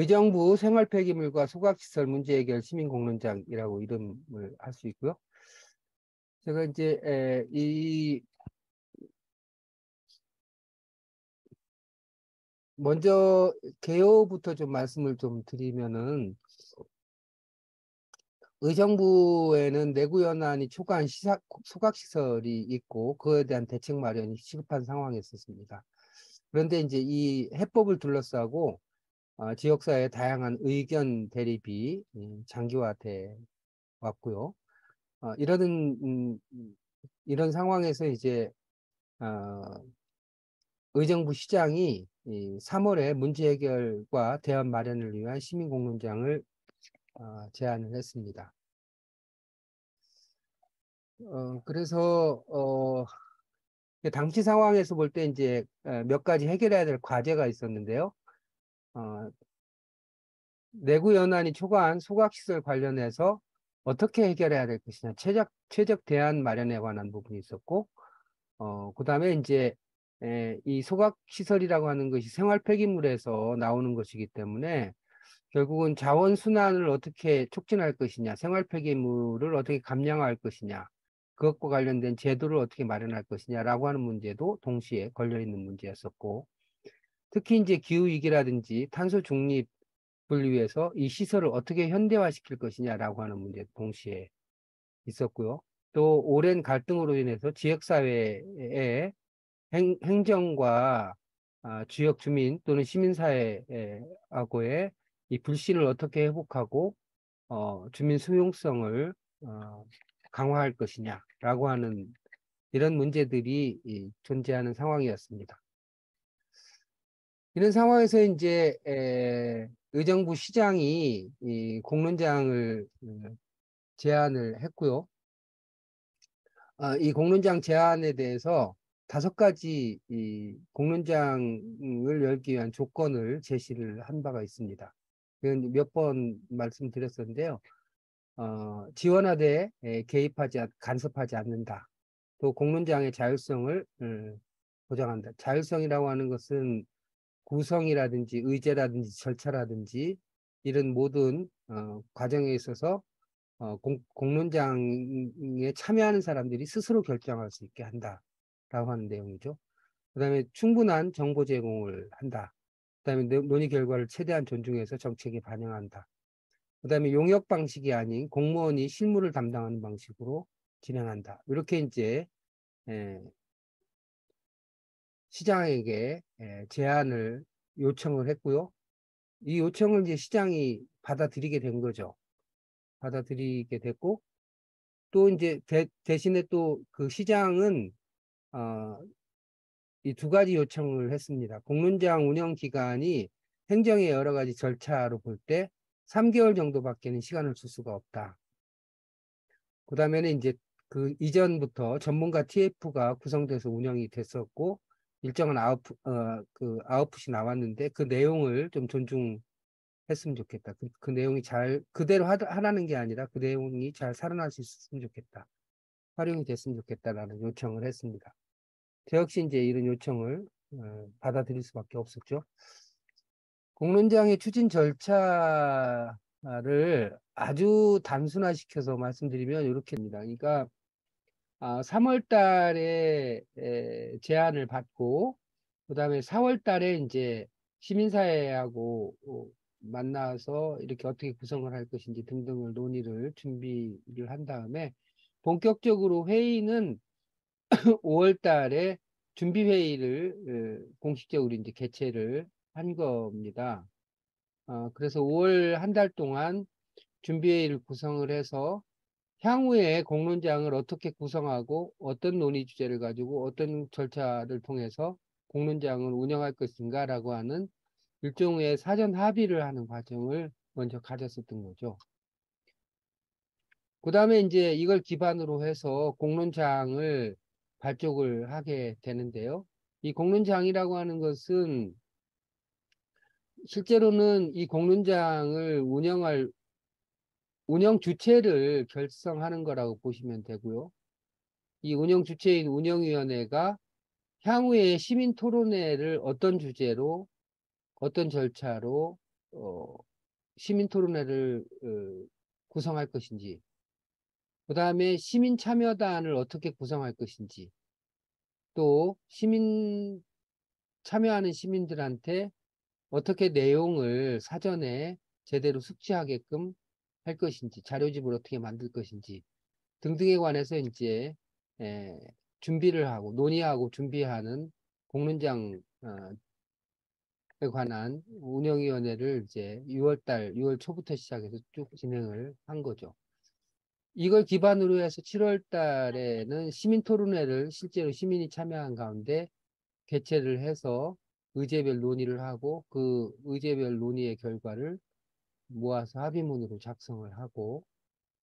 의정부 생활폐기물과 소각시설 문제해결 시민공론장이라고 이름을 할 수 있고요. 제가 이제 먼저 개요부터 좀 말씀을 좀 드리면은, 의정부에는 내구연한이 초과한 소각시설이 있고 그에 대한 대책 마련이 시급한 상황이었습니다. 그런데 이제 이 해법을 둘러싸고 지역사회의 다양한 의견 대립이 장기화돼 왔고요. 이런 상황에서 이제 의정부 시장이 3월에 문제 해결과 대안 마련을 위한 시민공론장을 제안을 했습니다. 그래서 당시 상황에서 볼 때 이제 몇 가지 해결해야 될 과제가 있었는데요. 내구 연한이 초과한 소각시설 관련해서 어떻게 해결해야 될 것이냐, 최적 대안 마련에 관한 부분이 있었고, 그다음에 이제 이 소각시설이라고 하는 것이 생활 폐기물에서 나오는 것이기 때문에 결국은 자원 순환을 어떻게 촉진할 것이냐, 생활 폐기물을 어떻게 감량할 것이냐, 그것과 관련된 제도를 어떻게 마련할 것이냐라고 하는 문제도 동시에 걸려 있는 문제였었고, 특히 이제 기후 위기라든지 탄소 중립을 위해서 이 시설을 어떻게 현대화시킬 것이냐라고 하는 문제 동시에 있었고요. 또 오랜 갈등으로 인해서 지역사회의 행정과 지역 주민 또는 시민사회하고의 이 불신을 어떻게 회복하고 주민 수용성을 강화할 것이냐라고 하는 이런 문제들이 존재하는 상황이었습니다. 이런 상황에서 이제 의정부 시장이 이 공론장을 제안을 했고요. 이 공론장 제안에 대해서 5가지 이 공론장을 열기 위한 조건을 제시를 한 바가 있습니다. 몇 번 말씀드렸었는데요. 지원하되 간섭하지 않는다. 또 공론장의 자율성을 보장한다. 자율성이라고 하는 것은 구성이라든지 의제라든지 절차라든지 이런 모든 과정에 있어서 공론장에 참여하는 사람들이 스스로 결정할 수 있게 한다라고 하는 내용이죠. 그 다음에 충분한 정보 제공을 한다. 그 다음에 논의 결과를 최대한 존중해서 정책에 반영한다. 그 다음에 용역 방식이 아닌 공무원이 실무를 담당하는 방식으로 진행한다. 이렇게 이제 시장에게 제안을 요청을 했고요. 이 요청을 이제 시장이 받아들이게 된 거죠. 받아들이게 됐고, 또 이제 대신에 또 그 시장은 이 2가지 요청을 했습니다. 공론장 운영 기간이 행정의 여러 가지 절차로 볼 때 3개월 정도밖에는 시간을 줄 수가 없다. 그 다음에는 이제 그 이전부터 전문가 TF가 구성돼서 운영이 됐었고 일정한 아웃풋이 나왔는데 그 내용을 좀 존중했으면 좋겠다. 그 내용이 그대로 하라는 게 아니라 그 내용이 잘 살아날 수 있었으면 좋겠다. 활용이 됐으면 좋겠다라는 요청을 했습니다. 저 역시 이제 이런 요청을 받아들일 수밖에 없었죠. 공론장의 추진 절차를 아주 단순화시켜서 말씀드리면 이렇게 됩니다. 그러니까 3월 달에 제안을 받고 그다음에 4월 달에 이제 시민사회하고 만나서 이렇게 어떻게 구성을 할 것인지 등등을 준비를 한 다음에 본격적으로 회의는 5월 달에 준비회의를 공식적으로 이제 개최를 한 겁니다. 그래서 5월 한 달 동안 준비회의를 구성을 해서 향후에 공론장을 어떻게 구성하고 어떤 논의 주제를 가지고 어떤 절차를 통해서 공론장을 운영할 것인가라고 하는 일종의 사전 합의를 하는 과정을 먼저 가졌었던 거죠. 그 다음에 이제 이걸 기반으로 해서 공론장을 발족을 하게 되는데요. 이 공론장이라고 하는 것은 실제로는 이 공론장을 운영 주체를 결성하는 거라고 보시면 되고요. 이 운영 주체인 운영위원회가 향후에 시민 토론회를 어떤 주제로, 어떤 절차로, 시민토론회를 구성할 것인지, 그 다음에 시민참여단을 어떻게 구성할 것인지, 또 참여하는 시민들한테 어떻게 내용을 사전에 제대로 숙지하게끔 할 것인지, 자료집을 어떻게 만들 것인지 등등에 관해서 이제 에, 준비를 하고 논의하고 준비하는 공론장에 관한 운영위원회를 이제 6월 초부터 시작해서 쭉 진행을 한 거죠. 이걸 기반으로 해서 7월 달에는 시민토론회를 실제로 시민이 참여한 가운데 개최를 해서 의제별 논의를 하고 그 의제별 논의의 결과를 모아서 합의문으로 작성을 하고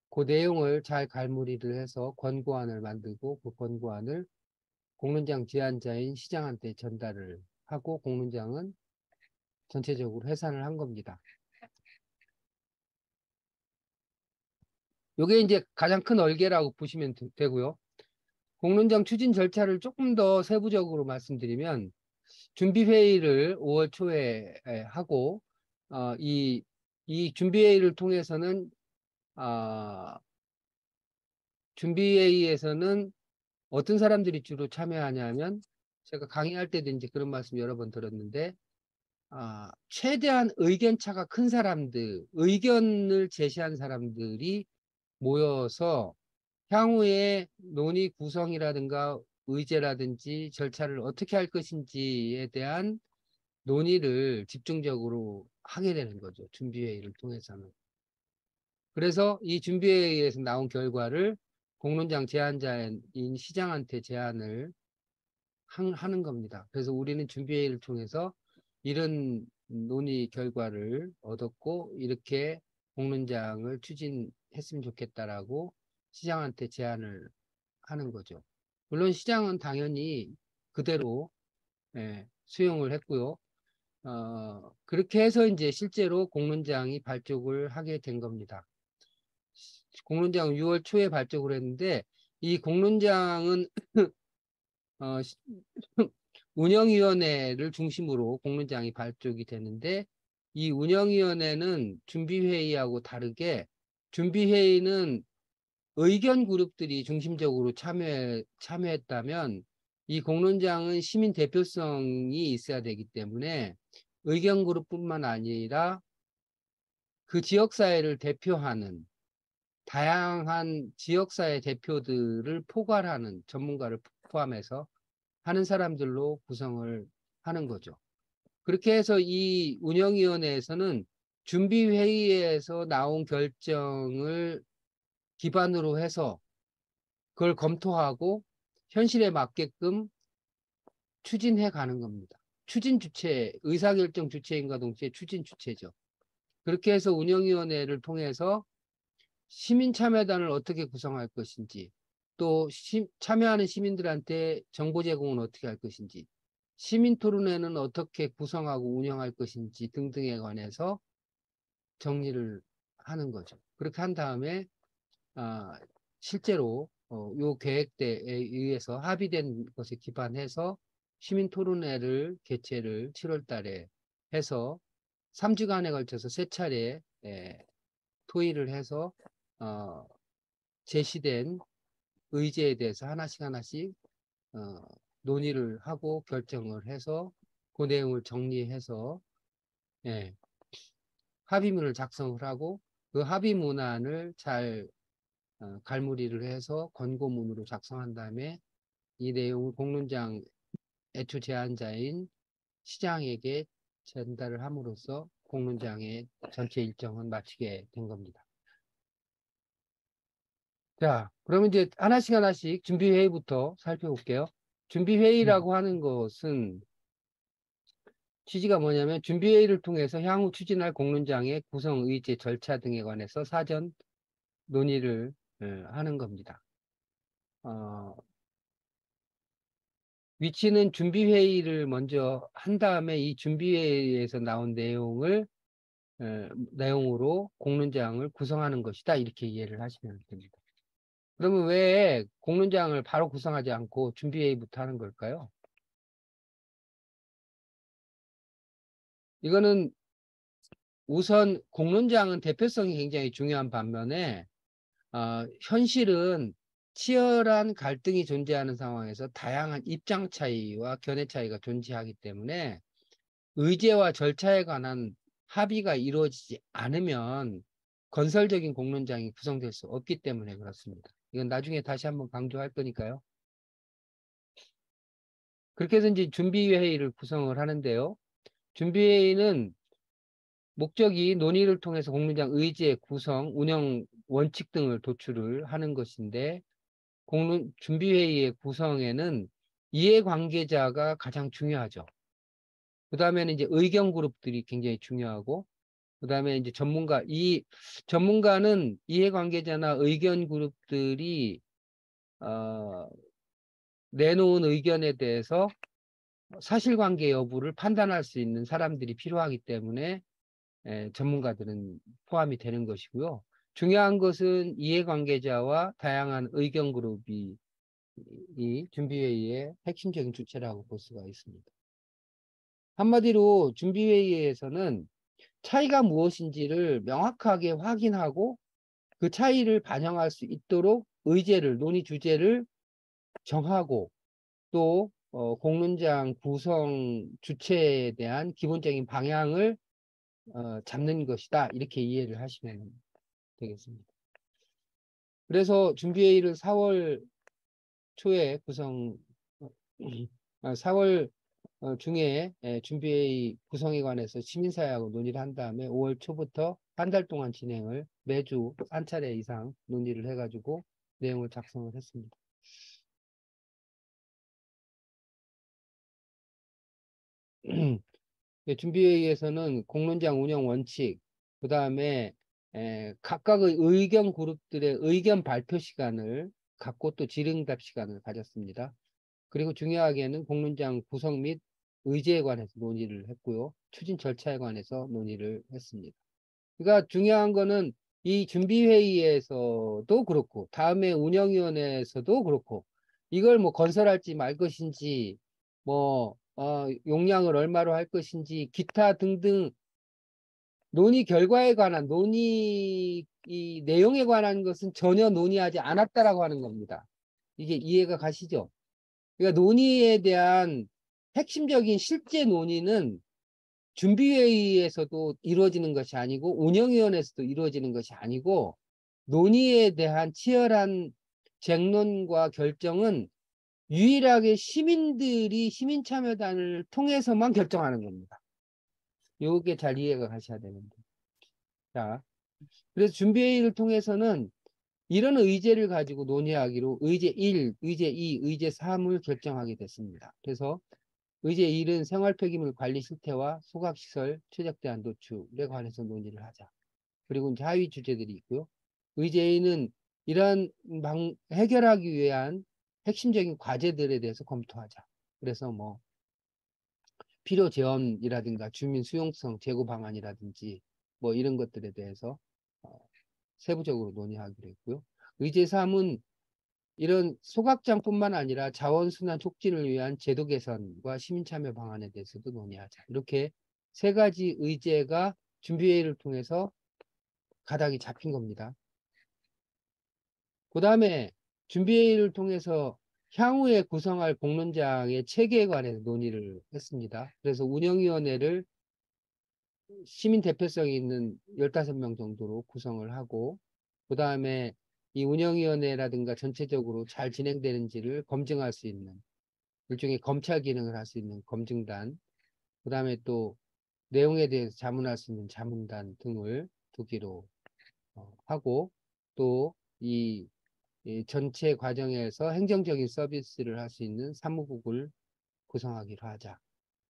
그 내용을 잘 갈무리를 해서 권고안을 만들고 그 권고안을 공론장 제안자인 시장한테 전달을 하고 공론장은 전체적으로 해산을 한 겁니다. 이게 이제 가장 큰 얼개라고 보시면 되고요. 공론장 추진 절차를 조금 더 세부적으로 말씀드리면 준비회의를 5월 초에 하고 이 준비회의를 통해서는 준비회의에서는 어떤 사람들이 주로 참여하냐면 제가 강의할 때도 이제 그런 말씀 여러 번 들었는데 최대한 의견차가 큰 사람들, 의견을 제시한 사람들이 모여서 향후에 논의 구성이라든가 의제라든지 절차를 어떻게 할 것인지에 대한 논의를 집중적으로 하게 되는 거죠. 준비회의를 통해서는. 그래서 이 준비회의에서 나온 결과를 공론장 제안자인 시장한테 제안을 하는 겁니다. 그래서 우리는 준비회의를 통해서 이런 논의 결과를 얻었고 이렇게 공론장을 추진했으면 좋겠다라고 시장한테 제안을 하는 거죠. 물론 시장은 당연히 그대로 수용을 했고요. 그렇게 해서 이제 실제로 공론장이 발족을 하게 된 겁니다. 공론장은 6월 초에 발족을 했는데 이 공론장은 운영위원회를 중심으로 공론장이 발족이 되는데 이 운영위원회는 준비회의하고 다르게 준비회의는 의견 그룹들이 중심적으로 참여했다면 이 공론장은 시민 대표성이 있어야 되기 때문에 의견 그룹뿐만 아니라 그 지역사회를 대표하는 다양한 지역사회 대표들을 포괄하는 전문가를 포함해서 하는 사람들로 구성을 하는 거죠. 그렇게 해서 이 운영위원회에서는 준비회의에서 나온 결정을 기반으로 해서 그걸 검토하고 현실에 맞게끔 추진해 가는 겁니다. 추진 주체, 의사결정 주체인과 동시에 추진 주체죠. 그렇게 해서 운영위원회를 통해서 시민참여단을 어떻게 구성할 것인지, 또 참여하는 시민들한테 정보 제공은 어떻게 할 것인지, 시민토론회는 어떻게 구성하고 운영할 것인지 등등에 관해서 정리를 하는 거죠. 그렇게 한 다음에 실제로 요 계획대에 의해서 합의된 것에 기반해서 시민토론회를 개최를 7월 달에 해서 3주간에 걸쳐서 3차례 토의를 해서 제시된 의제에 대해서 하나씩 논의를 하고 결정을 해서 그 내용을 정리해서 합의문을 작성을 하고 그 합의문안을 잘 갈무리를 해서 권고문으로 작성한 다음에 이 내용을 공론장 애초 제안자인 시장에게 전달을 함으로써 공론장의 전체 일정은 마치게 된 겁니다. 자, 그러면 이제 하나씩 준비회의부터 살펴볼게요. 준비회의라고 하는 것은 취지가 뭐냐면 준비회의를 통해서 향후 추진할 공론장의 구성 의제 절차 등에 관해서 사전 논의를 하는 겁니다. 위치는 준비회의를 먼저 한 다음에 이 준비회의에서 나온 내용으로 공론장을 구성하는 것이다. 이렇게 이해를 하시면 됩니다. 그러면 왜 공론장을 바로 구성하지 않고 준비회의부터 하는 걸까요? 이거는 우선 공론장은 대표성이 굉장히 중요한 반면에 현실은 치열한 갈등이 존재하는 상황에서 다양한 입장 차이와 견해 차이가 존재하기 때문에 의제와 절차에 관한 합의가 이루어지지 않으면 건설적인 공론장이 구성될 수 없기 때문에 그렇습니다. 이건 나중에 다시 한번 강조할 거니까요. 그렇게 해서 이제 준비회의를 구성을 하는데요. 준비회의는 목적이 논의를 통해서 공론장 의제, 구성, 운영 원칙 등을 도출을 하는 것인데 준비회의의 구성에는 이해관계자가 가장 중요하죠. 그 다음에는 이제 의견 그룹들이 굉장히 중요하고, 그 다음에 이제 전문가는 이해관계자나 의견 그룹들이 내놓은 의견에 대해서 사실관계 여부를 판단할 수 있는 사람들이 필요하기 때문에 전문가들은 포함이 되는 것이고요. 중요한 것은 이해관계자와 다양한 의견 그룹이 이 준비회의의 핵심적인 주체라고 볼 수가 있습니다. 한마디로 준비회의에서는 차이가 무엇인지를 명확하게 확인하고 그 차이를 반영할 수 있도록 논의 주제를 정하고 또 공론장 구성 주체에 대한 기본적인 방향을 잡는 것이다. 이렇게 이해를 하시면 되겠습니다. 그래서 준비회의를 4월 초에 4월 중에 준비회의 구성에 관해서 시민사회하고 논의를 한 다음에 5월 초부터 한 달 동안 진행을 매주 한 차례 이상 논의를 해가지고 내용을 작성을 했습니다. 준비회의에서는 공론장 운영 원칙, 그 다음에 각각의 의견 그룹들의 의견 발표 시간을 갖고 또 질의응답 시간을 가졌습니다. 그리고 중요하게는 공론장 구성 및 의제에 관해서 논의를 했고요. 추진 절차에 관해서 논의를 했습니다. 그러니까 중요한 거는 이 준비회의에서도 그렇고 다음에 운영위원회에서도 그렇고 이걸 뭐 건설할지 말 것인지 뭐 용량을 얼마로 할 것인지 기타 등등 논의 결과에 관한 이 내용에 관한 것은 전혀 논의하지 않았다라고 하는 겁니다. 이게 이해가 가시죠? 그러니까 논의에 대한 핵심적인 실제 논의는 준비회의에서도 이루어지는 것이 아니고 운영위원회에서도 이루어지는 것이 아니고 논의에 대한 치열한 쟁론과 결정은 유일하게 시민참여단을 통해서만 결정하는 겁니다. 요게 잘 이해가 가셔야 되는데. 자, 그래서 준비회의를 통해서는 이런 의제를 가지고 논의하기로 의제 1, 의제 2, 의제 3을 결정하게 됐습니다. 그래서 의제 1은 생활 폐기물 관리 실태와 소각시설 최적 대안 도출에 관해서 논의를 하자. 그리고 이제 하위 주제들이 있고요. 의제 2는 이러한 해결하기 위한 핵심적인 과제들에 대해서 검토하자. 그래서 뭐 필요 제한이라든가 주민 수용성 제고 방안이라든지 뭐 이런 것들에 대해서 세부적으로 논의하기로 했고요. 의제 3은 이런 소각장뿐만 아니라 자원순환 촉진을 위한 제도 개선과 시민참여 방안에 대해서도 논의하자. 이렇게 세 가지 의제가 준비회의를 통해서 가닥이 잡힌 겁니다. 그 다음에 준비회의를 통해서 향후에 구성할 공론장의 체계에 관해서 논의를 했습니다. 그래서 운영위원회를 시민 대표성이 있는 15명 정도로 구성을 하고 그 다음에 이 운영위원회라든가 전체적으로 잘 진행되는지를 검증할 수 있는 일종의 검찰 기능을 할 수 있는 검증단, 그 다음에 또 내용에 대해서 자문할 수 있는 자문단 등을 두기로 하고 또 이 전체 과정에서 행정적인 서비스를 할 수 있는 사무국을 구성하기로 하자.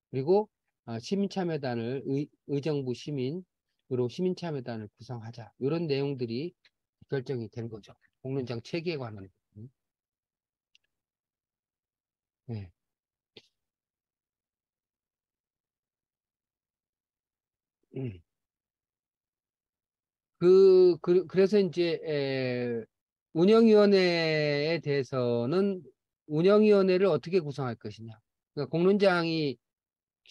그리고 시민참여단을 의정부 시민으로 시민참여단을 구성하자. 이런 내용들이 결정이 된 거죠. 공론장 체계에 관한. 네. 그래서 이제 운영위원회에 대해서는 운영위원회를 어떻게 구성할 것이냐. 그러니까 공론장이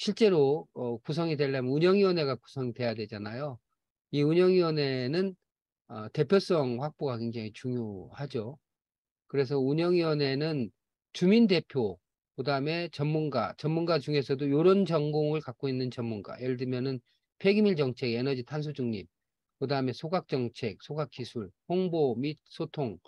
실제로 구성이 되려면 운영위원회가 구성돼야 되잖아요. 이 운영위원회는 대표성 확보가 굉장히 중요하죠. 그래서 운영위원회는 주민대표, 그다음에 전문가 중에서도 이런 전공을 갖고 있는 전문가, 예를 들면은 폐기물 정책, 에너지 탄소 중립, 그다음에 소각 정책, 소각 기술, 홍보 및 소통,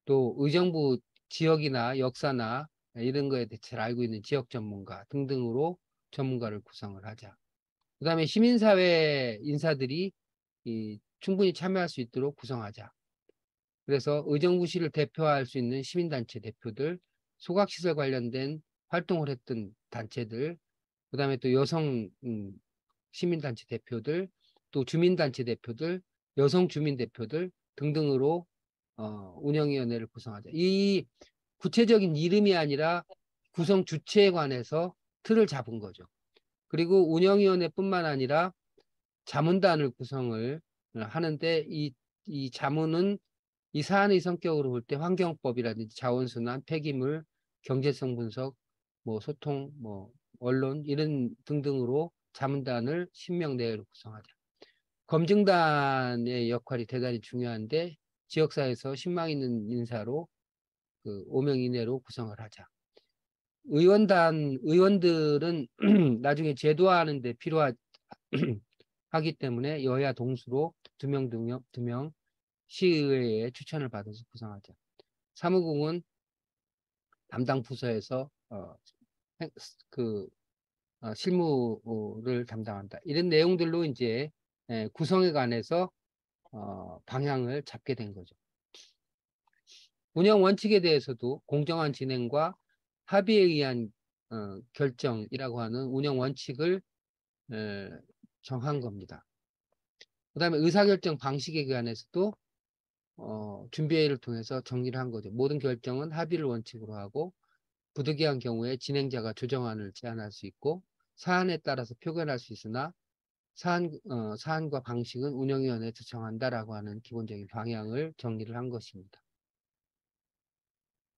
또 의정부 지역이나 역사나 이런 거에 대해 잘 알고 있는 지역 전문가 등등으로 전문가를 구성을 하자. 그다음에 시민사회 인사들이 충분히 참여할 수 있도록 구성하자. 그래서 의정부시를 대표할 수 있는 시민단체 대표들, 소각시설 관련된 활동을 했던 단체들, 그다음에 또 여성 시민단체 대표들, 또 주민단체 대표들, 여성 주민 대표들 등등으로 운영위원회를 구성하자. 이 구체적인 이름이 아니라 구성 주체에 관해서 틀을 잡은 거죠. 그리고 운영위원회뿐만 아니라 자문단을 구성을 하는데 이 자문은 이 사안의 성격으로 볼 때 환경법이라든지 자원순환, 폐기물, 경제성 분석, 뭐 소통, 뭐 언론 이런 등등으로 자문단을 10명 내외로 구성하자. 검증단의 역할이 대단히 중요한데 지역사회에서 신망 있는 인사로 그 5명 이내로 구성을 하자. 의원들은 나중에 제도화하는 데 필요하기 때문에 여야 동수로 2명 시의회에 추천을 받아서 구성하자. 사무국은 담당 부서에서 실무를 담당한다. 이런 내용들로 이제 구성에 관해서 방향을 잡게 된 거죠. 운영 원칙에 대해서도 공정한 진행과 합의에 의한 결정이라고 하는 운영 원칙을 정한 겁니다. 그 다음에 의사결정 방식에 관해서도 준비회의를 통해서 정리를 한 거죠. 모든 결정은 합의를 원칙으로 하고 부득이한 경우에 진행자가 조정안을 제안할 수 있고 사안에 따라서 표결할 수 있으나 사안과 방식은 운영위원회에서 정한다라고 하는 기본적인 방향을 정리를 한 것입니다.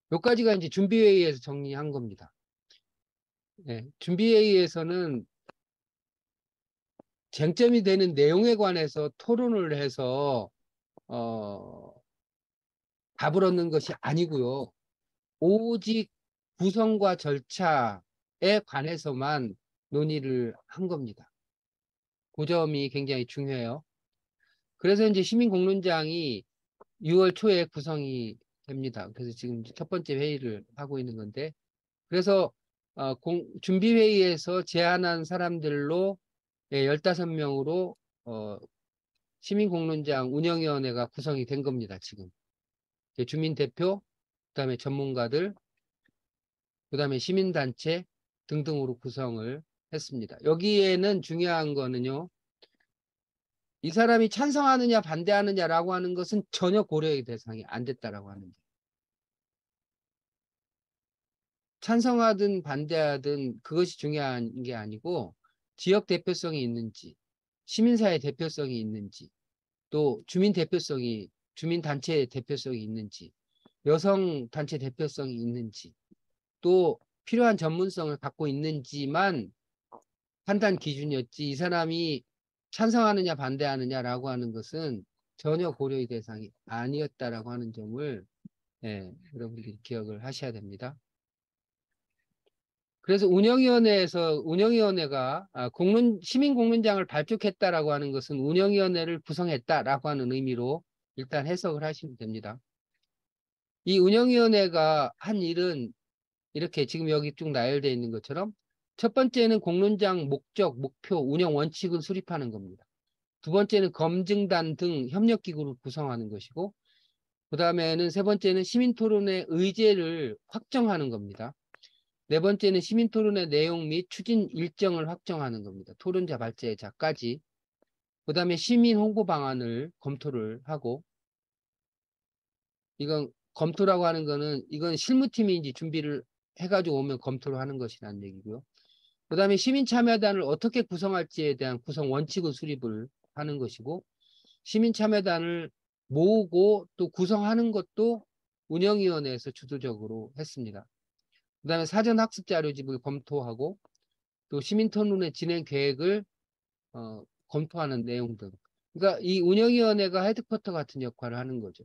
몇 가지가 이제 준비회의에서 정리한 겁니다. 네, 준비회의에서는 쟁점이 되는 내용에 관해서 토론을 해서 답을 얻는 것이 아니고요. 오직 구성과 절차에 관해서만 논의를 한 겁니다. 그 점이 굉장히 중요해요. 그래서 이제 시민공론장이 6월 초에 구성이 됩니다. 그래서 지금 첫 번째 회의를 하고 있는 건데, 그래서 준비회의에서 제안한 사람들로 15명으로 시민공론장 운영위원회가 구성이 된 겁니다. 지금 주민대표, 그다음에 전문가들, 그다음에 시민단체 등등으로 구성을 했습니다. 여기에는 중요한 거는요. 이 사람이 찬성하느냐 반대하느냐라고 하는 것은 전혀 고려의 대상이 안 됐다라고 하는 거예요. 찬성하든 반대하든 그것이 중요한 게 아니고 지역 대표성이 있는지, 시민사회 대표성이 있는지, 또 주민단체 대표성이 있는지, 여성단체 대표성이 있는지, 또 필요한 전문성을 갖고 있는지만 판단 기준이었지, 이 사람이 찬성하느냐 반대하느냐라고 하는 것은 전혀 고려의 대상이 아니었다라고 하는 점을 여러분들이 기억을 하셔야 됩니다. 그래서 운영위원회가 시민공론장을 발족했다라고 하는 것은 운영위원회를 구성했다라고 하는 의미로 일단 해석을 하시면 됩니다. 이 운영위원회가 한 일은 이렇게 지금 여기 쭉 나열되어 있는 것처럼 첫 번째는 공론장 목적, 목표, 운영 원칙을 수립하는 겁니다. 두 번째는 검증단 등 협력기구를 구성하는 것이고, 그 다음에는 세 번째는 시민토론의 의제를 확정하는 겁니다. 네 번째는 시민토론의 내용 및 추진 일정을 확정하는 겁니다. 토론자 발제자까지. 그 다음에 시민 홍보 방안을 검토를 하고, 이건 검토라고 하는 거는 이건 실무팀이 이제 준비를 해가지고 오면 검토를 하는 것이라는 얘기고요. 그 다음에 시민참여단을 어떻게 구성할지에 대한 구성 원칙을 수립을 하는 것이고, 시민참여단을 모으고 또 구성하는 것도 운영위원회에서 주도적으로 했습니다. 그 다음에 사전학습자료집을 검토하고, 또 시민토론회 진행 계획을 검토하는 내용 등. 그러니까 이 운영위원회가 헤드쿼터 같은 역할을 하는 거죠.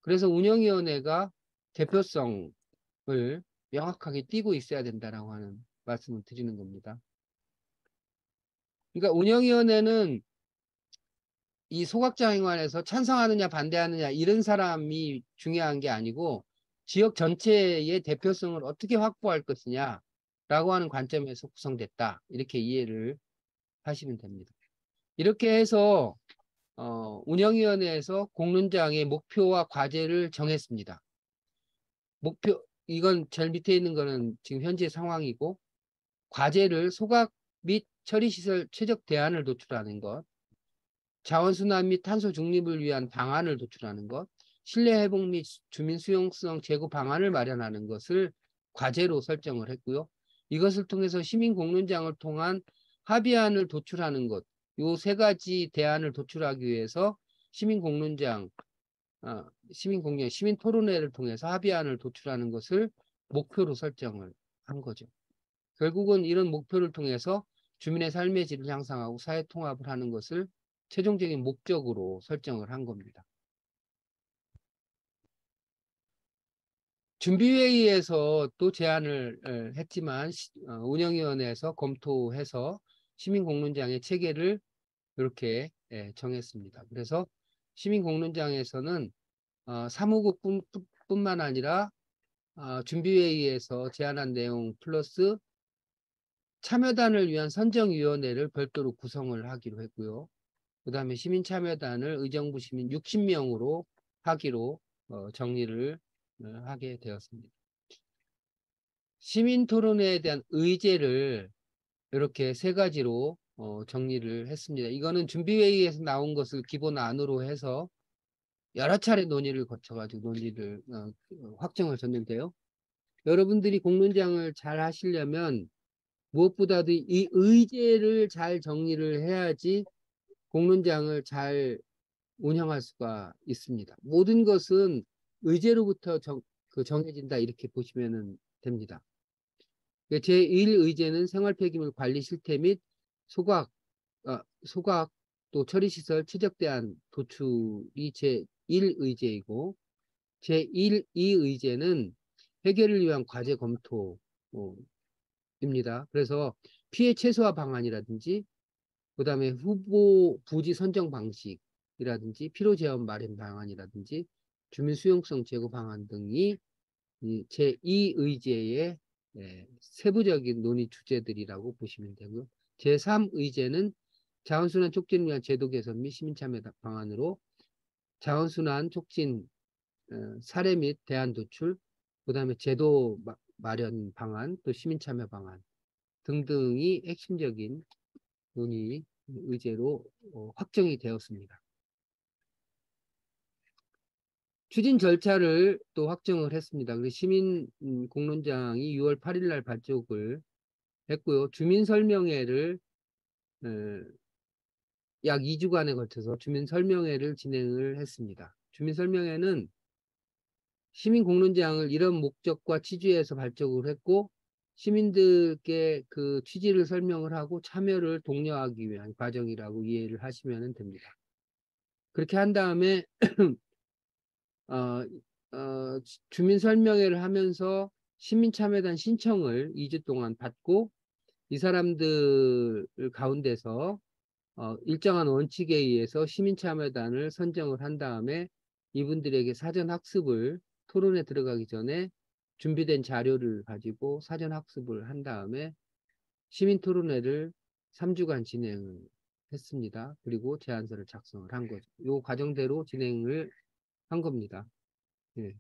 그래서 운영위원회가 대표성을 명확하게 띠고 있어야 된다라고 하는 말씀을 드리는 겁니다. 그러니까 운영위원회는 이 소각장 행안에서 찬성하느냐 반대하느냐 이런 사람이 중요한 게 아니고 지역 전체의 대표성을 어떻게 확보할 것이냐라고 하는 관점에서 구성됐다. 이렇게 이해를 하시면 됩니다. 이렇게 해서 운영위원회에서 공론장의 목표와 과제를 정했습니다. 이건 제일 밑에 있는 거는 지금 현재 상황이고, 과제를 소각 및 처리시설 최적 대안을 도출하는 것, 자원순환 및 탄소 중립을 위한 방안을 도출하는 것, 실내 회복 및 주민 수용성 제고 방안을 마련하는 것을 과제로 설정을 했고요. 이것을 통해서 시민 공론장을 통한 합의안을 도출하는 것, 요 세 가지 대안을 도출하기 위해서 시민 공론장, 시민 토론회를 통해서 합의안을 도출하는 것을 목표로 설정을 한 거죠. 결국은 이런 목표를 통해서 주민의 삶의 질을 향상하고 사회 통합을 하는 것을 최종적인 목적으로 설정을 한 겁니다. 준비회의에서 또 제안을 했지만 운영위원회에서 검토해서 시민공론장의 체계를 이렇게 정했습니다. 그래서 시민공론장에서는 사무국뿐만 아니라 준비회의에서 제안한 내용 플러스 참여단을 위한 선정위원회를 별도로 구성을 하기로 했고요. 그 다음에 시민참여단을 의정부 시민 60명으로 하기로 정리를 하게 되었습니다. 시민토론회에 대한 의제를 이렇게 세 가지로 정리를 했습니다. 이거는 준비회의에서 나온 것을 기본 안으로 해서 여러 차례 논의를 거쳐가지고 논의를 확정을 줬는데요. 여러분들이 공론장을 잘 하시려면 무엇보다도 이 의제를 잘 정리를 해야지 공론장을 잘 운영할 수가 있습니다. 모든 것은 의제로부터 정해진다 이렇게 보시면 됩니다. 제1의제는 생활 폐기물 관리 실태 및 소각 또 처리시설 최적 대안 도출이 제1의제이고 제2의제는 해결을 위한 과제 검토입니다. 그래서 피해 최소화 방안이라든지 그 다음에 후보 부지 선정 방식이라든지 필요 제한 마련 방안이라든지 주민 수용성 제고 방안 등이 제2의제의 세부적인 논의 주제들이라고 보시면 되고요. 제3의제는 자원순환 촉진을 위한 제도 개선 및 시민참여 방안으로 자원순환 촉진 사례 및 대안 도출, 그 다음에 제도 마련 방안, 또 시민참여 방안 등등이 핵심적인 논의 의제로 확정이 되었습니다. 추진 절차를 또 확정을 했습니다. 그래서 시민 공론장이 6월 8일 날 발족을 했고요. 주민 설명회를 약 2주간에 걸쳐서 주민 설명회를 진행을 했습니다. 주민 설명회는 시민 공론장을 이런 목적과 취지에서 발족을 했고 시민들께 그 취지를 설명을 하고 참여를 독려하기 위한 과정이라고 이해를 하시면 됩니다. 그렇게 한 다음에 주민 설명회를 하면서 시민참여단 신청을 2주 동안 받고 이 사람들 가운데서 일정한 원칙에 의해서 시민참여단을 선정을 한 다음에 이분들에게 사전학습을 토론에 들어가기 전에 준비된 자료를 가지고 사전학습을 한 다음에 시민토론회를 3주간 진행을 했습니다. 그리고 제안서를 작성을 한 거죠. 이 과정대로 진행을 한 겁니다. 예.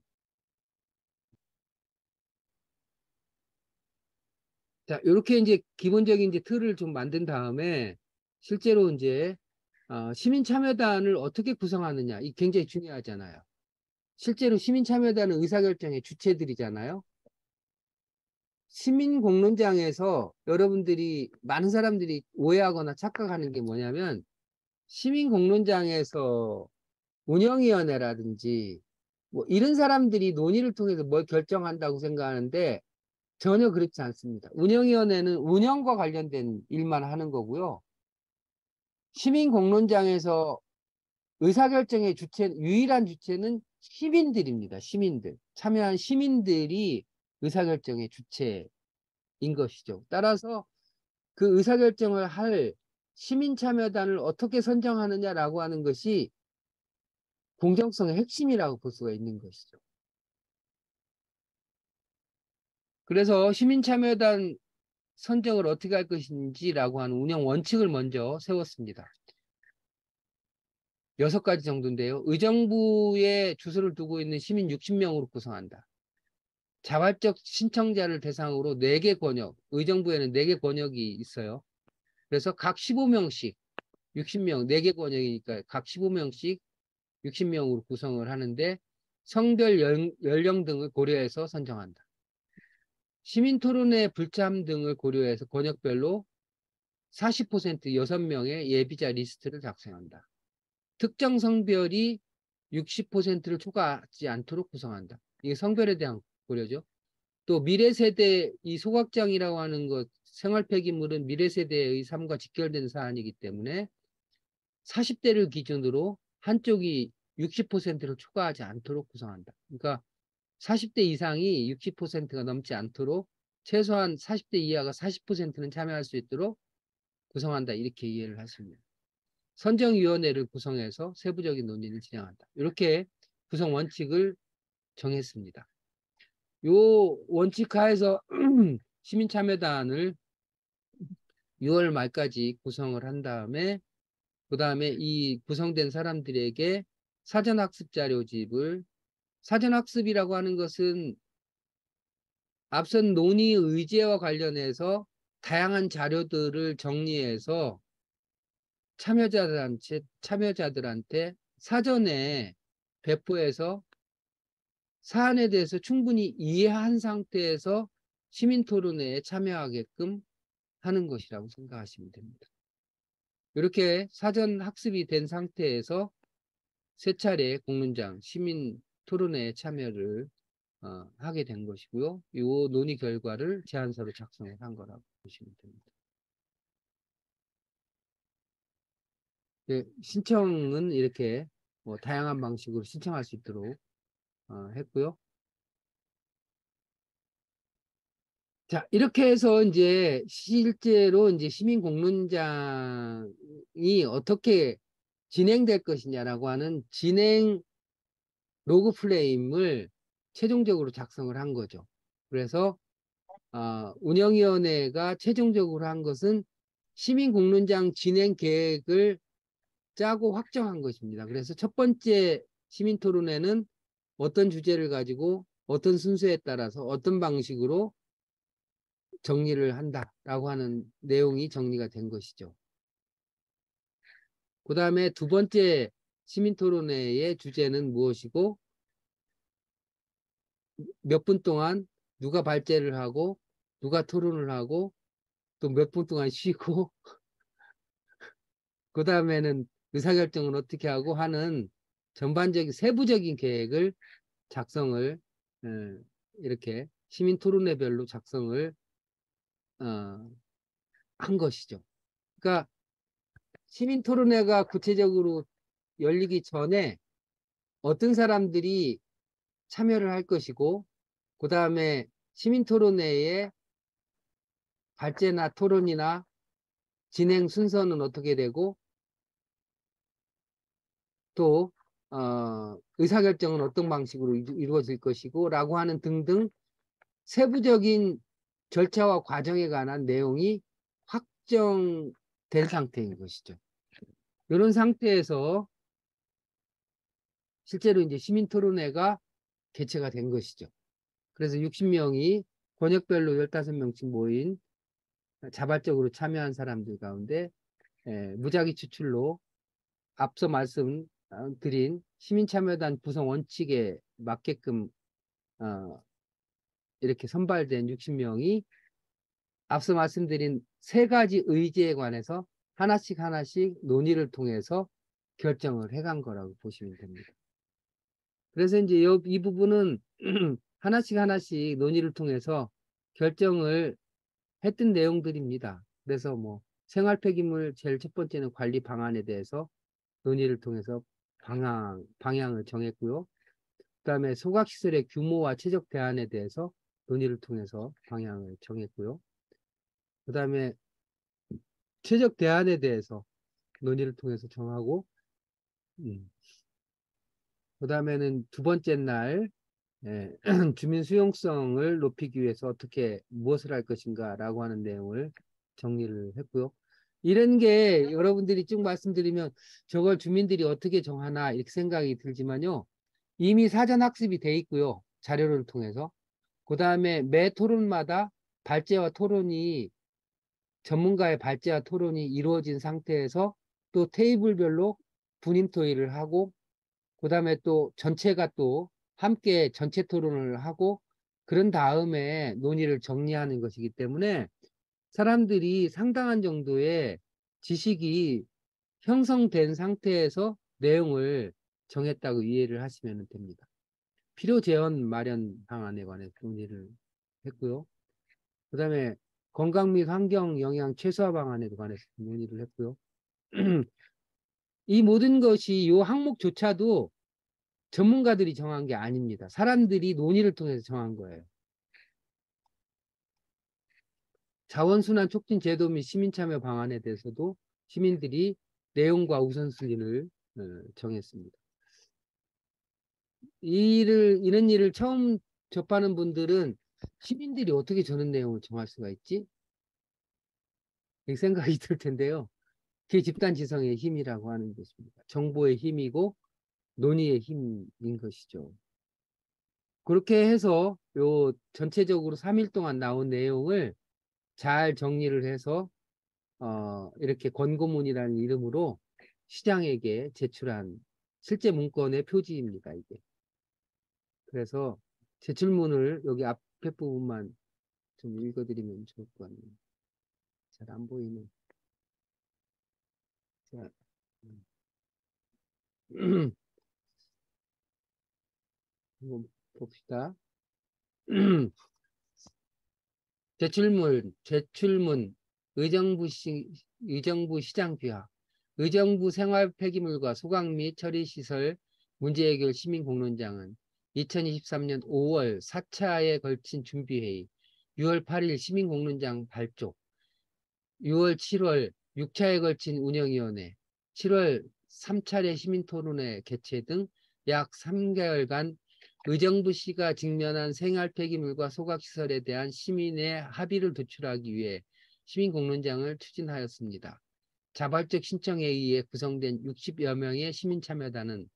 자, 이렇게 이제 기본적인 이제 틀을 좀 만든 다음에 실제로 이제 시민참여단을 어떻게 구성하느냐, 이 굉장히 중요하잖아요. 실제로 시민참여단은 의사결정의 주체들이잖아요. 시민공론장에서 여러분들이 많은 사람들이 오해하거나 착각하는 게 뭐냐면 시민공론장에서 운영위원회라든지 뭐 이런 사람들이 논의를 통해서 뭘 결정한다고 생각하는데 전혀 그렇지 않습니다. 운영위원회는 운영과 관련된 일만 하는 거고요. 시민공론장에서 의사결정의 유일한 주체는 시민들입니다. 시민들. 참여한 시민들이 의사결정의 주체인 것이죠. 따라서 그 의사결정을 할 시민참여단을 어떻게 선정하느냐라고 하는 것이 공정성의 핵심이라고 볼 수가 있는 것이죠. 그래서 시민참여단 선정을 어떻게 할 것인지라고 하는 운영 원칙을 먼저 세웠습니다. 6가지 정도인데요. 의정부에 주소를 두고 있는 시민 60명으로 구성한다. 자발적 신청자를 대상으로 4개 권역, 의정부에는 4개 권역이 있어요. 그래서 각 15명씩, 60명, 4개 권역이니까 각 15명씩 60명으로 구성을 하는데 성별, 연령 등을 고려해서 선정한다. 시민토론회 불참 등을 고려해서 권역별로 40% 6명의 예비자 리스트를 작성한다. 특정 성별이 60%를 초과하지 않도록 구성한다. 이게 성별에 대한 고려죠. 또 미래세대, 이 소각장이라고 하는 것, 생활폐기물은 미래세대의 삶과 직결된 사안이기 때문에 40대를 기준으로 한쪽이 60%를 초과하지 않도록 구성한다. 그러니까 40대 이상이 60%가 넘지 않도록 최소한 40대 이하가 40%는 참여할 수 있도록 구성한다. 이렇게 이해를 하십니다. 선정위원회를 구성해서 세부적인 논의를 진행한다. 이렇게 구성 원칙을 정했습니다. 요 원칙 하에서 시민참여단을 6월 말까지 구성을 한 다음에 그 다음에 이 구성된 사람들에게 사전학습 자료집을 사전학습이라고 하는 것은 앞선 논의 의제와 관련해서 다양한 자료들을 정리해서 참여자들한테 사전에 배포해서 사안에 대해서 충분히 이해한 상태에서 시민토론회에 참여하게끔 하는 것이라고 생각하시면 됩니다. 이렇게 사전 학습이 된 상태에서 3차례 공론장 시민토론회에 참여를 하게 된 것이고요. 이 논의 결과를 제안서로 작성을 한 거라고 보시면 됩니다. 네, 신청은 이렇게 다양한 방식으로 신청할 수 있도록 했고요. 자, 이렇게 해서 이제 실제로 이제 시민공론장이 어떻게 진행될 것이냐라고 하는 진행 로그 프레임을 최종적으로 작성을 한 거죠. 그래서 운영위원회가 최종적으로 한 것은 시민공론장 진행 계획을 짜고 확정한 것입니다. 그래서 첫 번째 시민토론회는 어떤 주제를 가지고 어떤 순서에 따라서 어떤 방식으로 정리를 한다라고 하는 내용이 정리가 된 것이죠. 그 다음에 2번째 시민토론회의 주제는 무엇이고 몇 분 동안 누가 발제를 하고 누가 토론을 하고 또 몇 분 동안 쉬고 그 다음에는 의사결정을 어떻게 하고 하는 전반적인 세부적인 계획을 작성을 이렇게 시민토론회별로 작성을 한 것이죠. 그러니까 시민토론회가 구체적으로 열리기 전에 어떤 사람들이 참여를 할 것이고 그 다음에 시민토론회의 발제나 토론이나 진행 순서는 어떻게 되고 또 의사결정은 어떤 방식으로 이루어질 것이고 라고 하는 등등 세부적인 절차와 과정에 관한 내용이 확정된 상태인 것이죠. 이런 상태에서 실제로 이제 시민토론회가 개최가 된 것이죠. 그래서 60명이 권역별로 15명씩 모인 자발적으로 참여한 사람들 가운데 무작위 추출로 앞서 말씀드린 시민참여단 구성 원칙에 맞게끔 이렇게 선발된 60명이 앞서 말씀드린 3가지 의제에 관해서 하나씩 논의를 통해서 결정을 해간 거라고 보시면 됩니다. 그래서 이제 이 부분은 하나씩 논의를 통해서 결정을 했던 내용들입니다. 그래서 뭐 생활 폐기물 제일 첫 번째는 관리 방안에 대해서 논의를 통해서 방향을 정했고요. 그다음에 소각시설의 규모와 최적 대안에 대해서 논의를 통해서 방향을 정했고요. 그다음에 최적 대안에 대해서 논의를 통해서 정하고, 그다음에는 두 번째 날 주민 수용성을 높이기 위해서 어떻게 무엇을 할 것인가라고 하는 내용을 정리를 했고요. 이런 게 여러분들이 쭉 말씀드리면 저걸 주민들이 어떻게 정하나 이렇게 생각이 들지만요. 이미 사전 학습이 돼 있고요. 자료를 통해서. 그다음에 매 토론마다 발제와 토론이 전문가의 발제와 토론이 이루어진 상태에서 또 테이블별로 분임 토의를 하고 그다음에 또 전체가 또 함께 전체 토론을 하고 그런 다음에 논의를 정리하는 것이기 때문에 사람들이 상당한 정도의 지식이 형성된 상태에서 내용을 정했다고 이해를 하시면 됩니다. 필요 재원 마련 방안에 관해서 논의를 했고요. 그다음에 건강 및 환경 영향 최소화 방안에 관해서 논의를 했고요. 이 모든 것이 이 항목조차도 전문가들이 정한 게 아닙니다. 사람들이 논의를 통해서 정한 거예요. 자원순환 촉진 제도 및 시민참여 방안에 대해서도 시민들이 내용과 우선순위를 정했습니다. 이런 일을 처음 접하는 분들은 시민들이 어떻게 저런 내용을 정할 수가 있지? 이 생각이 들 텐데요. 그게 집단지성의 힘이라고 하는 것입니다. 정보의 힘이고 논의의 힘인 것이죠. 그렇게 해서 요 전체적으로 3일 동안 나온 내용을 잘 정리를 해서 이렇게 권고문이라는 이름으로 시장에게 제출한 실제 문건의 표지입니다. 이게. 그래서 제출문을 여기 앞에 부분만 좀 읽어드리면 좋을 것 같네요. 잘 안 보이는. 자, 한번 봅시다. 제출문, 의정부 시장 규약, 의정부 생활 폐기물과 소각 및 처리 시설 문제 해결 시민 공론장은 2023년 5월 4차에 걸친 준비회의, 6월 8일 시민 공론장 발족, 6월 7월 6차에 걸친 운영위원회, 7월 3차례 시민토론회 개최 등 약 3개월간 의정부시가 직면한 생활 폐기물과 소각시설에 대한 시민의 합의를 도출하기 위해 시민공론장을 추진하였습니다. 자발적 신청에 의해 구성된 60여 명의 시민참여단은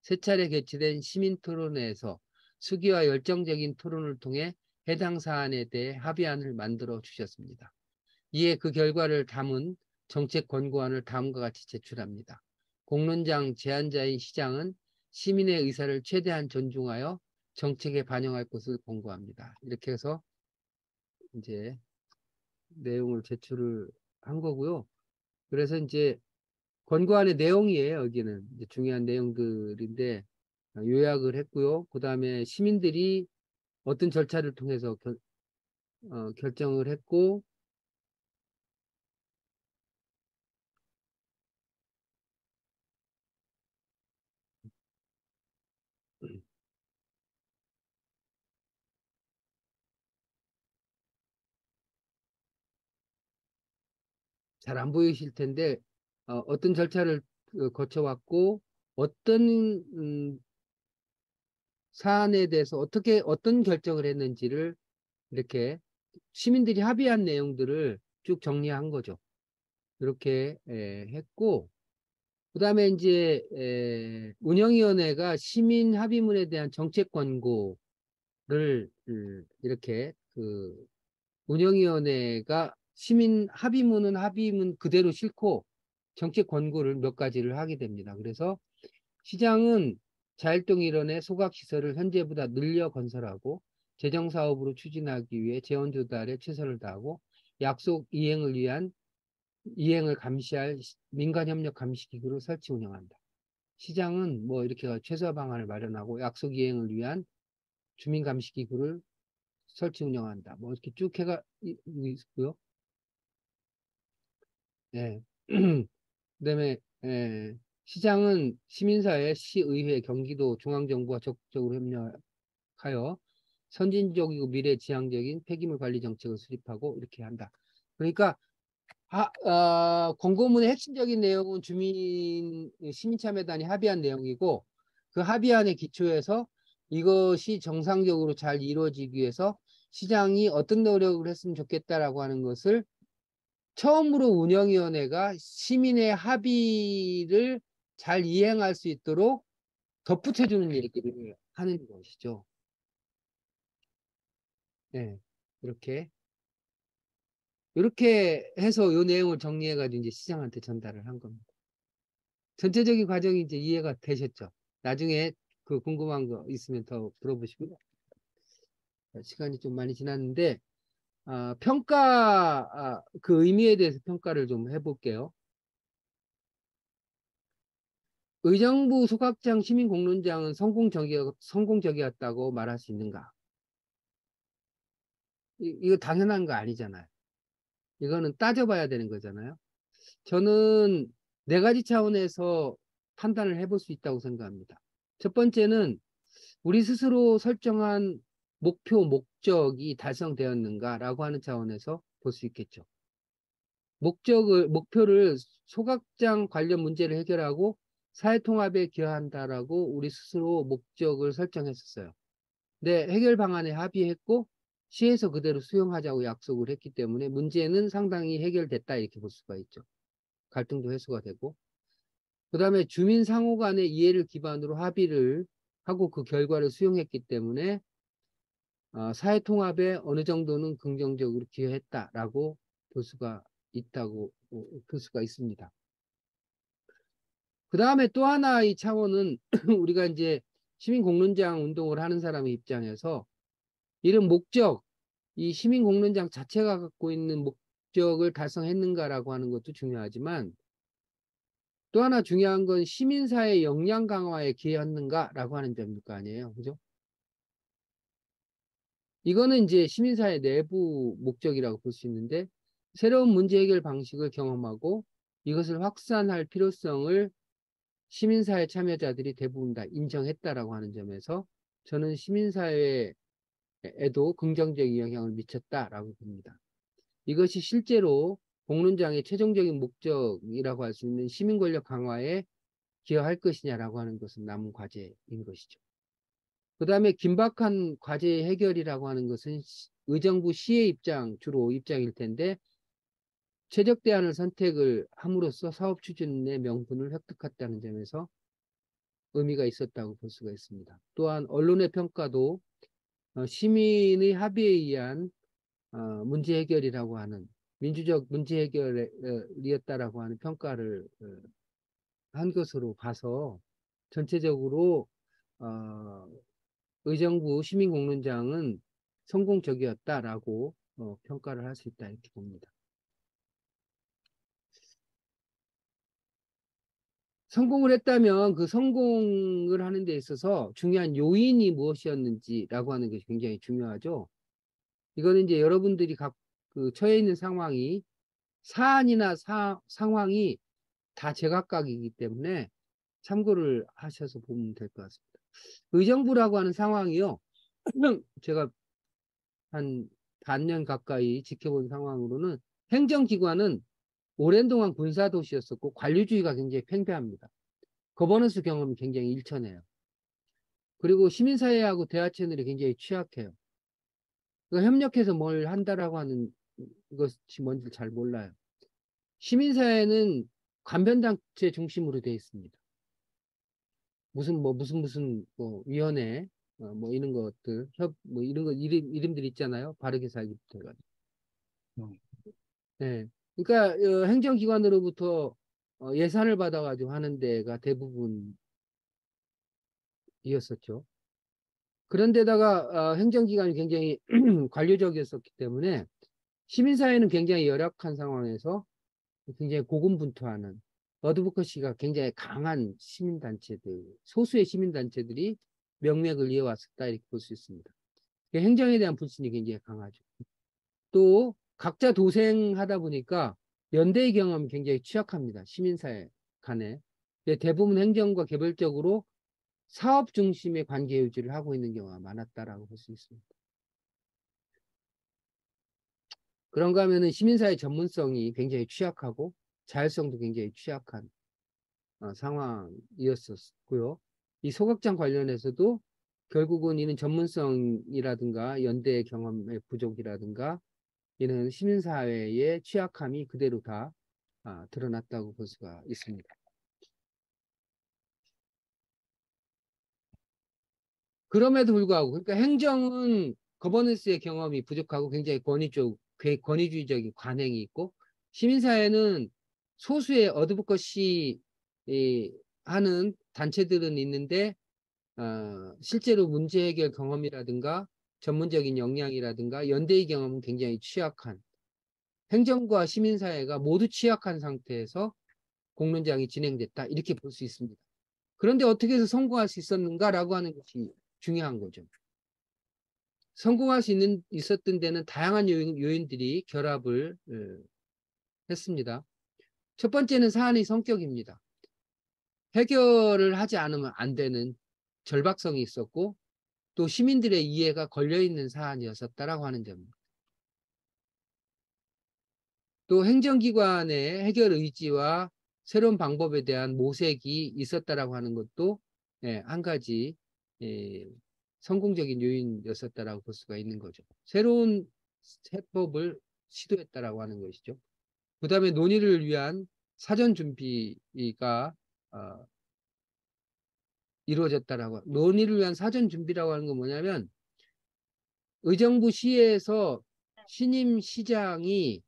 세 차례 개최된 시민토론회에서 수기와 열정적인 토론을 통해 해당 사안에 대해 합의안을 만들어 주셨습니다. 이에 그 결과를 담은 정책 권고안을 다음과 같이 제출합니다. 공론장 제안자인 시장은 시민의 의사를 최대한 존중하여 정책에 반영할 것을 권고합니다. 이렇게 해서 이제 내용을 제출을 한 거고요. 그래서 이제 권고안의 내용이에요. 여기는 이제 중요한 내용들인데 요약을 했고요. 그 다음에 시민들이 어떤 절차를 통해서 결정을 했고 잘 안 보이실 텐데 어떤 절차를 거쳐왔고 어떤 사안에 대해서 어떤 결정을 했는지를 이렇게 시민들이 합의한 내용들을 쭉 정리한 거죠. 이렇게 했고 그다음에 이제 운영위원회가 시민 합의문에 대한 정책 권고를 이렇게 그 운영위원회가 시민 합의문은 합의문 그대로 싣고 정책 권고를 몇 가지를 하게 됩니다. 그래서 시장은 자율동 일원의 소각시설을 현재보다 늘려 건설하고 재정사업으로 추진하기 위해 재원 조달에 최선을 다하고 약속 이행을 감시할 민간협력 감시기구를 설치 운영한다. 시장은 뭐 이렇게 최소 방안을 마련하고 약속 이행을 위한 주민감시기구를 설치 운영한다. 뭐 이렇게 쭉 해가 있고요. 예. 그다음에 시장은 시민사회, 시의회, 경기도, 중앙정부와 적극적으로 협력하여 선진적이고 미래지향적인 폐기물 관리 정책을 수립하고 이렇게 한다. 그러니까 공고문의 핵심적인 내용은 시민참여단이 합의한 내용이고 그 합의안에 기초해서 이것이 정상적으로 잘 이루어지기 위해서 시장이 어떤 노력을 했으면 좋겠다라고 하는 것을 처음으로 운영위원회가 시민의 합의를 잘 이행할 수 있도록 덧붙여주는 얘기를 하는 것이죠. 네, 이렇게 해서 이 내용을 정리해가지고 이제 시장한테 전달을 한 겁니다. 전체적인 과정이 이제 이해가 되셨죠? 나중에 그 궁금한 거 있으면 더 물어보시고요. 시간이 좀 많이 지났는데, 그 의미에 대해서 평가를 좀 해볼게요. 의정부 소각장 시민공론장은 성공적이었다고 말할 수 있는가? 이거 당연한 거 아니잖아요. 이거는 따져봐야 되는 거잖아요. 저는 네 가지 차원에서 판단을 해볼 수 있다고 생각합니다. 첫 번째는 우리 스스로 설정한 목표가 달성되었는가라고 하는 차원에서 볼 수 있겠죠. 목표를 소각장 관련 문제를 해결하고 사회통합에 기여한다라고 우리 스스로 목적을 설정했었어요. 네, 해결 방안에 합의했고 시에서 그대로 수용하자고 약속을 했기 때문에 문제는 상당히 해결됐다 이렇게 볼 수가 있죠. 갈등도 해소가 되고 그 다음에 주민 상호 간의 이해를 기반으로 합의를 하고 그 결과를 수용했기 때문에 사회 통합에 어느 정도는 긍정적으로 기여했다라고 볼 수가 볼 수가 있습니다. 그 다음에 또 하나의 차원은 우리가 이제 시민공론장 운동을 하는 사람의 입장에서 이런 이 시민공론장 자체가 갖고 있는 목적을 달성했는가라고 하는 것도 중요하지만 또 하나 중요한 건 시민사회 역량 강화에 기여했는가라고 하는 점일 거 아니에요. 그죠? 이거는 이제 시민사회 내부 목적이라고 볼 수 있는데 새로운 문제 해결 방식을 경험하고 이것을 확산할 필요성을 시민사회 참여자들이 대부분 다 인정했다라고 하는 점에서 저는 시민사회에도 긍정적인 영향을 미쳤다라고 봅니다. 이것이 실제로 공론장의 최종적인 목적이라고 할 수 있는 시민 권력 강화에 기여할 것이냐라고 하는 것은 남은 과제인 것이죠. 그 다음에 긴박한 과제 해결이라고 하는 것은 의정부 시의 주로 입장일 텐데 최적 대안을 선택을 함으로써 사업 추진의 명분을 획득했다는 점에서 의미가 있었다고 볼 수가 있습니다. 또한 언론의 평가도 시민의 합의에 의한 문제 해결이라고 하는 민주적 문제 해결이었다라고 하는 평가를 한 것으로 봐서 전체적으로 의정부 시민공론장은 성공적이었다라고 평가를 할 수 있다 이렇게 봅니다. 성공을 했다면 그 성공을 하는 데 있어서 중요한 요인이 무엇이었는지라고 하는 것이 굉장히 중요하죠. 이거는 이제 여러분들이 처해 있는 사안이나 상황이 다 제각각이기 때문에 참고를 하셔서 보면 될 것 같습니다. 의정부라고 하는 상황이요. 제가 한 반년 가까이 지켜본 상황으로는 행정기관은 오랜 동안 군사도시였었고 관료주의가 굉장히 팽배합니다. 거버넌스 경험이 굉장히 일천해요. 그리고 시민사회하고 대화 채널이 굉장히 취약해요. 그러니까 협력해서 뭘 한다라고 하는 것이 뭔지 잘 몰라요. 시민사회는 관변단체 중심으로 되어 있습니다. 무슨 위원회 이런 것들 이런 거 이름들 있잖아요. 바르게 살기부터 해가지고. 네. 그러니까 행정기관으로부터 예산을 받아가지고 하는 데가 대부분이었었죠. 그런데다가 행정기관이 굉장히 관료적이었었기 때문에 시민사회는 굉장히 열악한 상황에서 굉장히 고군분투하는 어드보커시가 굉장히 강한 소수의 시민단체들이 명맥을 이어왔었다 이렇게 볼 수 있습니다. 행정에 대한 불신이 굉장히 강하죠. 또 각자 도생하다 보니까 연대의 경험이 굉장히 취약합니다. 시민사회 간에. 대부분 행정과 개별적으로 사업 중심의 관계 유지를 하고 있는 경우가 많았다라고 볼 수 있습니다. 그런가 하면은 시민사회 전문성이 굉장히 취약하고 자율성도 굉장히 취약한 상황이었었고요. 이 소각장 관련해서도 결국은 이는 전문성이라든가 연대 경험의 부족이라든가 이는 시민사회의 취약함이 그대로 다 드러났다고 볼 수가 있습니다. 그럼에도 불구하고 그러니까 행정은 거버넌스의 경험이 부족하고 굉장히 권위주의적인 관행이 있고 시민사회는 소수의 어드보커시 하는 단체들은 있는데 실제로 문제 해결 경험이라든가 전문적인 역량이라든가 연대의 경험은 굉장히 취약한 행정과 시민사회가 모두 취약한 상태에서 공론장이 진행됐다 이렇게 볼 수 있습니다. 그런데 어떻게 해서 성공할 수 있었는가라고 하는 것이 중요한 거죠. 성공할 수 있었던 데는 다양한 요인들이 결합을 했습니다. 첫 번째는 사안의 성격입니다. 해결을 하지 않으면 안 되는 절박성이 있었고 또 시민들의 이해가 걸려있는 사안이었었다라고 하는 점입니다. 또 행정기관의 해결 의지와 새로운 방법에 대한 모색이 있었다라고 하는 것도 한 가지 성공적인 요인이었었다라고 볼 수가 있는 거죠. 새로운 해법을 시도했다라고 하는 것이죠. 그 다음에 논의를 위한 사전 준비가 이루어졌다라고. 논의를 위한 사전 준비라고 하는 건 뭐냐면 의정부 시에서 신임 시장이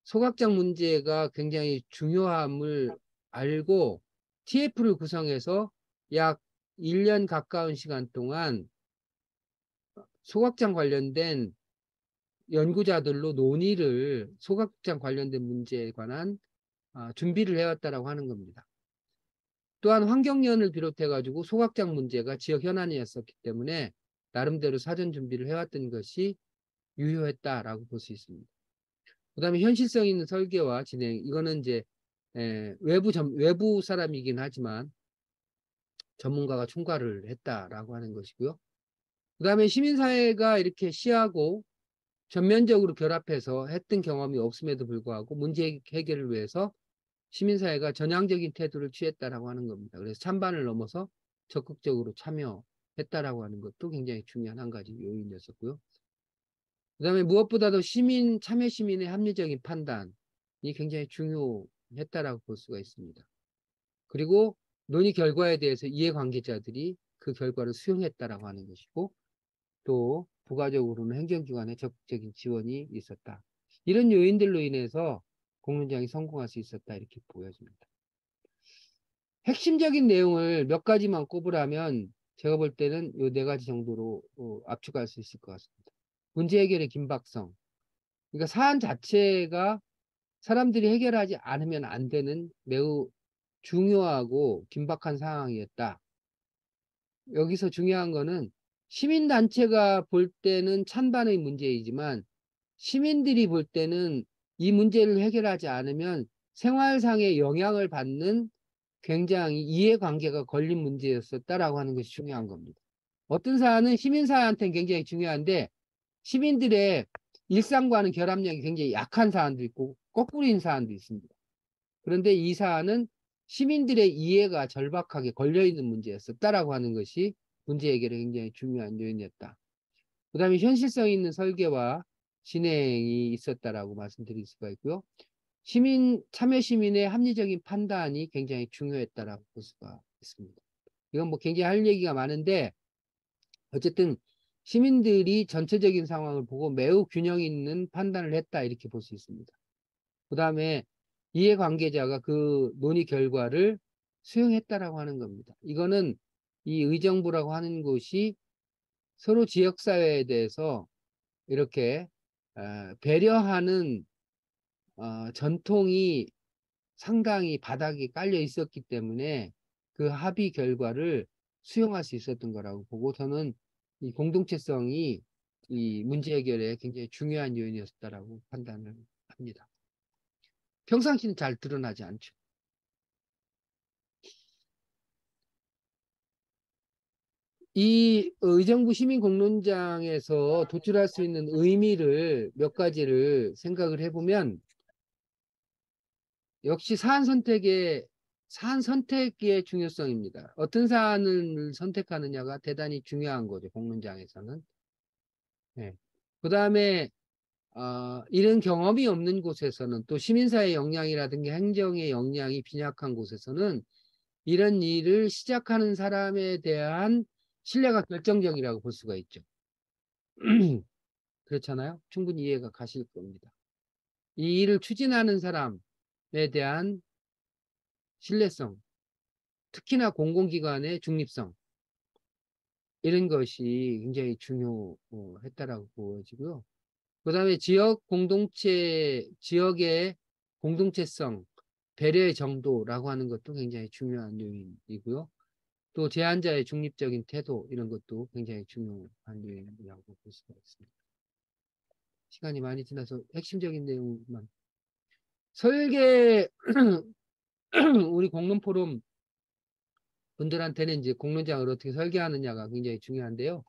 소각장 문제가 굉장히 중요함을 알고 TF를 구성해서 약 1년 가까운 시간 동안 소각장 관련된 연구자들로 논의를 소각장 관련된 문제에 관한 준비를 해왔다라고 하는 겁니다. 또한 환경연을 비롯해 가지고 소각장 문제가 지역 현안이었었기 때문에 나름대로 사전 준비를 해왔던 것이 유효했다라고 볼 수 있습니다. 그 다음에 현실성 있는 설계와 진행, 이거는 이제 외부 사람이긴 하지만 전문가가 총괄을 했다라고 하는 것이고요. 그 다음에 시민사회가 이렇게 시하고 전면적으로 결합해서 했던 경험이 없음에도 불구하고 문제 해결을 위해서 시민사회가 전향적인 태도를 취했다라고 하는 겁니다. 그래서 찬반을 넘어서 적극적으로 참여했다라고 하는 것도 굉장히 중요한 한 가지 요인이었었고요. 그 다음에 무엇보다도 참여 시민의 합리적인 판단이 굉장히 중요했다라고 볼 수가 있습니다. 그리고 논의 결과에 대해서 이해관계자들이 그 결과를 수용했다라고 하는 것이고 또 부가적으로는 행정기관의 적극적인 지원이 있었다. 이런 요인들로 인해서 공론장이 성공할 수 있었다 이렇게 보여집니다. 핵심적인 내용을 몇 가지만 꼽으라면 제가 볼 때는 이 네 가지 정도로 압축할 수 있을 것 같습니다. 문제 해결의 긴박성. 그러니까 사안 자체가 사람들이 해결하지 않으면 안 되는 매우 중요하고 긴박한 상황이었다. 여기서 중요한 거는 시민단체가 볼 때는 찬반의 문제이지만 시민들이 볼 때는 이 문제를 해결하지 않으면 생활상의 영향을 받는 굉장히 이해관계가 걸린 문제였었다라고 하는 것이 중요한 겁니다. 어떤 사안은 시민사회한테는 굉장히 중요한데 시민들의 일상과는 결합력이 굉장히 약한 사안도 있고 거꾸로인 사안도 있습니다. 그런데 이 사안은 시민들의 이해가 절박하게 걸려있는 문제였었다라고 하는 것이 문제 해결에 굉장히 중요한 요인이었다. 그 다음에 현실성 있는 설계와 진행이 있었다라고 말씀드릴 수가 있고요. 참여 시민의 합리적인 판단이 굉장히 중요했다라고 볼 수가 있습니다. 이건 뭐 굉장히 할 얘기가 많은데 어쨌든 시민들이 전체적인 상황을 보고 매우 균형 있는 판단을 했다 이렇게 볼 수 있습니다. 그 다음에 이해관계자가 그 논의 결과를 수용했다라고 하는 겁니다. 이거는 이 의정부라고 하는 곳이 서로 지역사회에 대해서 이렇게 배려하는 전통이 상당히 바닥에 깔려 있었기 때문에 그 합의 결과를 수용할 수 있었던 거라고 보고 저는 이 공동체성이 이 문제 해결에 굉장히 중요한 요인이었다라고 판단을 합니다. 평상시는 잘 드러나지 않죠. 이 의정부 시민공론장에서 도출할 수 있는 의미를 몇 가지를 생각을 해보면 역시 사안 선택의 중요성입니다. 어떤 사안을 선택하느냐가 대단히 중요한 거죠. 공론장에서는. 네. 그 다음에 이런 경험이 없는 곳에서는 또 시민사회 역량이라든가 행정의 역량이 빈약한 곳에서는 이런 일을 시작하는 사람에 대한 신뢰가 결정적이라고 볼 수가 있죠. 그렇잖아요. 충분히 이해가 가실 겁니다. 이 일을 추진하는 사람에 대한 신뢰성, 특히나 공공기관의 중립성, 이런 것이 굉장히 중요했다라고 보여지고요. 그 다음에 지역의 공동체성, 배려의 정도라고 하는 것도 굉장히 중요한 요인이고요. 또 제안자의 중립적인 태도, 이런 것도 굉장히 중요한 요인이라고 볼 수가 있습니다. 시간이 많이 지나서 핵심적인 내용만. 설계, 우리 공론 포럼 분들한테는 이제 공론장을 어떻게 설계하느냐가 굉장히 중요한데요.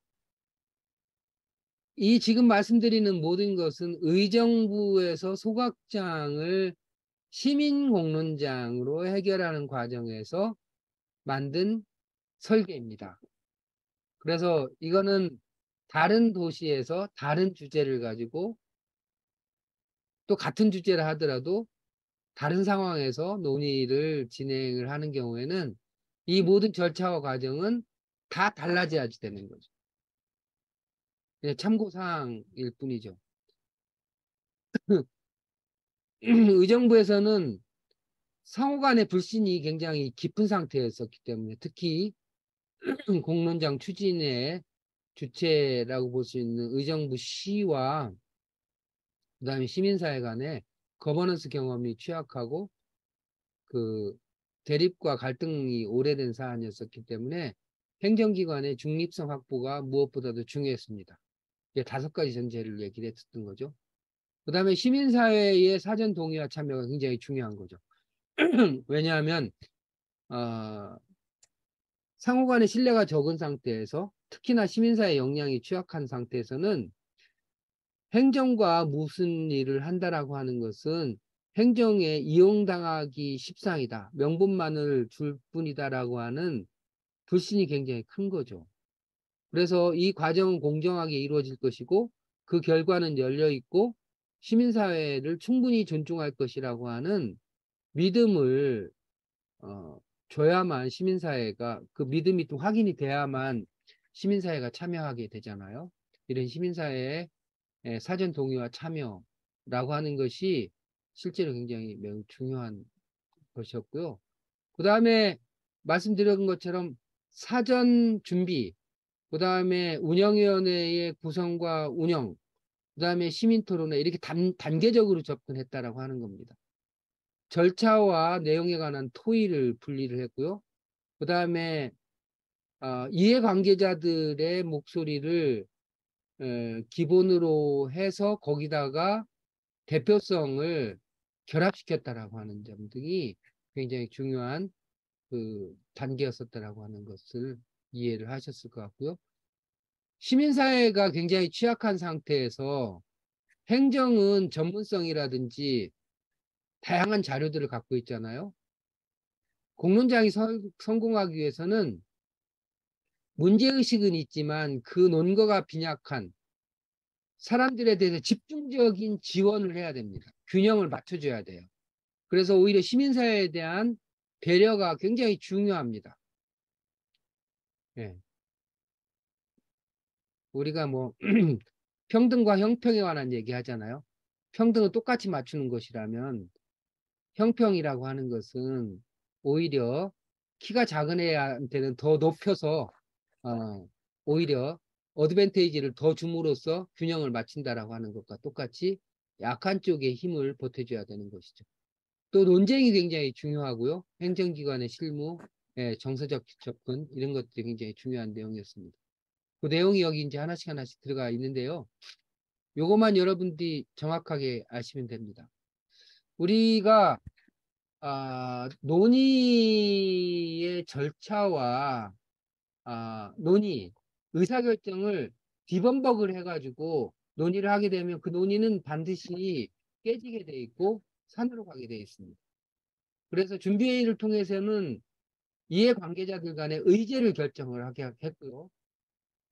이 지금 말씀드리는 모든 것은 의정부에서 소각장을 시민공론장으로 해결하는 과정에서 만든 설계입니다. 그래서 이거는 다른 도시에서 다른 주제를 가지고 또 같은 주제를 하더라도 다른 상황에서 논의를 진행을 하는 경우에는 이 모든 절차와 과정은 다 달라져야 되는 거죠. 그냥 참고사항일 뿐이죠. 의정부에서는 상호 간의 불신이 굉장히 깊은 상태였었기 때문에 특히 공론장 추진의 주체라고 볼 수 있는 의정부 시와 그다음에 시민사회 간의 거버넌스 경험이 취약하고 그 대립과 갈등이 오래된 사안이었었기 때문에 행정기관의 중립성 확보가 무엇보다도 중요했습니다. 이게 5가지 전제를 얘기를 했었던 거죠. 그 다음에 시민사회의 사전 동의와 참여가 굉장히 중요한 거죠. 왜냐하면 상호 간의 신뢰가 적은 상태에서 특히나 시민사회 역량이 취약한 상태에서는 행정과 무슨 일을 한다라고 하는 것은 행정에 이용당하기 십상이다. 명분만을 줄 뿐이다라고 하는 불신이 굉장히 큰 거죠. 그래서 이 과정은 공정하게 이루어질 것이고 그 결과는 열려있고 시민사회를 충분히 존중할 것이라고 하는 믿음을 줘야만 시민사회가 그 믿음이 또 확인이 돼야만 시민사회가 참여하게 되잖아요. 이런 시민사회의 사전 동의와 참여라고 하는 것이 실제로 굉장히 매우 중요한 것이었고요. 그 다음에 말씀드린 것처럼 사전 준비, 그 다음에 운영위원회의 구성과 운영, 그 다음에 시민토론회 이렇게 단계적으로 접근했다라고 하는 겁니다. 절차와 내용에 관한 토의를 분리를 했고요. 그 다음에 이해관계자들의 목소리를 기본으로 해서 거기다가 대표성을 결합시켰다라고 하는 점 등이 굉장히 중요한 그 단계였었다라고 하는 것을 이해를 하셨을 것 같고요. 시민사회가 굉장히 취약한 상태에서 행정은 전문성이라든지 다양한 자료들을 갖고 있잖아요. 공론장이 성공하기 위해서는 문제의식은 있지만 그 논거가 빈약한 사람들에 대해서 집중적인 지원을 해야 됩니다. 균형을 맞춰줘야 돼요. 그래서 오히려 시민사회에 대한 배려가 굉장히 중요합니다. 예. 우리가 뭐 평등과 형평에 관한 얘기 하잖아요. 평등은 똑같이 맞추는 것이라면 형평이라고 하는 것은 오히려 키가 작은 애한테는 더 높여서 오히려 어드밴테이지를 더 줌으로써 균형을 맞춘다라고 하는 것과 똑같이 약한 쪽에 힘을 보태줘야 되는 것이죠. 또 논쟁이 굉장히 중요하고요. 행정기관의 실무, 정서적 접근 이런 것들이 굉장히 중요한 내용이었습니다. 그 내용이 여기 이제 하나씩 하나씩 들어가 있는데요. 요것만 여러분들이 정확하게 아시면 됩니다. 우리가 논의의 절차와 논의, 의사결정을 디범벅을 해가지고 논의를 하게 되면 그 논의는 반드시 깨지게 돼 있고 산으로 가게 돼 있습니다. 그래서 준비회의를 통해서는 이해관계자들 간의 의제를 결정을 하게 했고요.